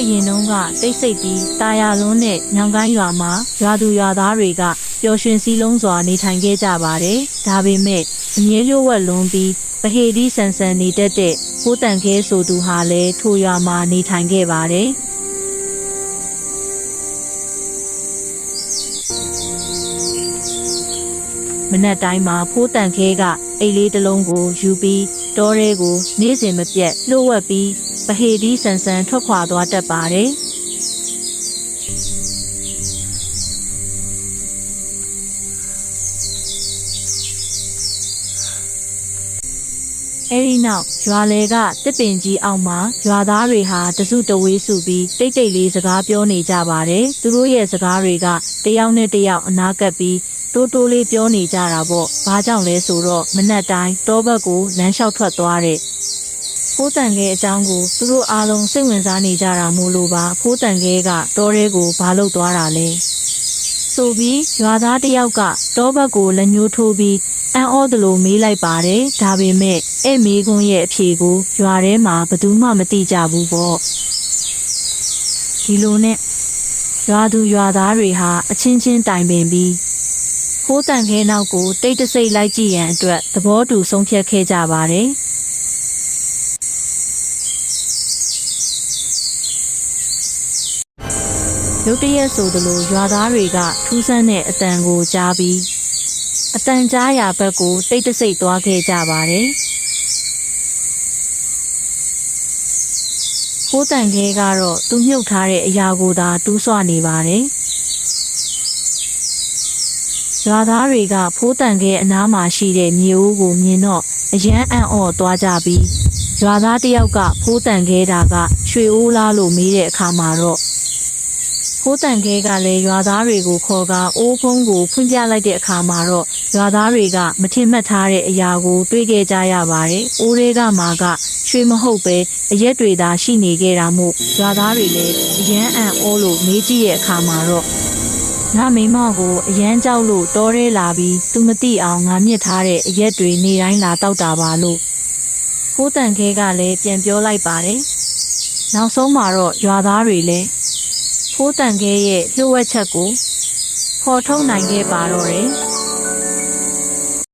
အရင်တုန်းကတိတ်ဆိတ်ပြီးတာယာလွန်းနဲ့ညောင်ကိုင်းရွာမှာရွာသူရွာသားတွေကပျော်ရွှင်စည်းလုံးစွာနေထိုင်ခဲ့ကြပါတယ်။ဒါပေမဲ့အငြင်းလျှို့ဝှက်လွန်ပြီးပဟေဒီဆန်ဆန်နေတတ်တဲ့ဖိုးတန်ခဲဆိုသူဟာလည်းထိုရွာမှာနေထိုင်ခဲ့ပါတယ်။မနက်တိုင်းမှာဖိုးတန်ခဲကအိတ်လေးတစ်လုံးကိုယူပြီးတောထဲကိုနေ့စဉ်မပြတ်လှုပ်ဝက်ပြီးပဟေဒီဆန်ဆန်ထွက်ခွာသွားတတ်ပါတယ်။အဲဒီနောက်ရွာလေကတစ်ပင်ကြီးအောက်မှာရွာသားတွေဟာတစုတဝေးစုပြီးတိတ်တိတ်လေးစကားပြောနေကြပါတယ်။သူတို့ရဲ့စကားတွေကတယောက်နဲ့တယောက်အနားကပ်ပြီးတိုးတိုးလေးပြောနေကြတာပေါ့။ဘာကြောင့်လဲဆိုတော့မနက်တိုင်းတောဘက်ကိုလမ်းလျှောက်ထွက်သွားတဲ့ဖိုးတန်ခဲအကြောင်းကိုသူတို့အားလုံးစိတ်ဝင်စားနေကြတာမို့လို့ပါဖိုးတန်ခဲကတောထဲကိုဘာလို့သွားတာလဲဆိုပြီးရွာသားတယောက်ကတောဘက်ကိုလက်ညှိုးထိုးပြီးအံ့ဩသလိုမေးလိုက်ပါတယ်ဒါပေမဲ့အဲ့မေးခွန်းရဲ့အဖြေကိုရွာထဲမှာဘယ်သူမှမသိကြဘူးပေါ့ဒီလိုနဲ့ရွာသူရွာသားတွေဟာအချင်းချင်းတိုင်ပင်ပြီးဖိုးတန်ခဲနောက်ကိုတိတ်တဆိတ်လိုက်ကြည့်ရန်အတွက်သဘောတူဆုံးဖြတ်ခဲ့ကြပါတယ်ရုတ်တရက်ဆိုသလိုရွာသားတွေကထူးဆန်းတဲ့အတန်ကိုကြားပြီးအတန်ကြားရာဘက်ကိုတိတ်တဆိတ်သွားခဲ့ကြပါတယ်ဖိုးတန်ခဲကတော့သူမြုပ်ထားတဲ့အရာကိုသာတူးဆွနေပါတယ်ရွာသားတွေကဖိုးတန်ခဲအနားမှာရှိတဲ့မြေအိုးကိုမြင်တော့အယမ်းအံ့ဩသွားကြပြီးရွာသားတယောက်ကဖိုးတန်ခဲတာကရွှေအိုးလားလို့မေးတဲ့အခါမှာတော့ဖိုးတန်ခဲကလည်းရွာသားတွေကိုခေါ်ကာအိုးဖုံးကိုဖွင့်ပြလိုက်တဲ့အခါမှာတော့ရွာသားတွေကမထင်မှတ်ထားတဲ့အရာကိုတွေ့ခဲ့ကြရပါတယ်။အိုးတွေကမှာကရွှေမဟုတ်ပဲအရက်တွေသာရှိနေခဲ့တာမို့ရွာသားတွေလည်းအယမ်းအံ့ဩလို့မေးကြည့်တဲ့အခါမှာတော့ငါမိမကိုအရန်ကြောက်လို့တောထဲလာပြီးသူမသိအောင်ငါမြစ်ထားတဲ့အရက်တွေနေတိုင်းလာတောက်တာပါလို့ဖိုးတန်ခဲကလည်းပြန်ပြောလိုက်ပါတယ်။နောက်ဆုံးမှာတော့ရွာသားတွေလည်းဖိုးတန်ခဲရဲ့လှုပ်ဝက်ချက်ကိုဖော်ထုတ်နိုင်ခဲ့ပါတော့တယ်။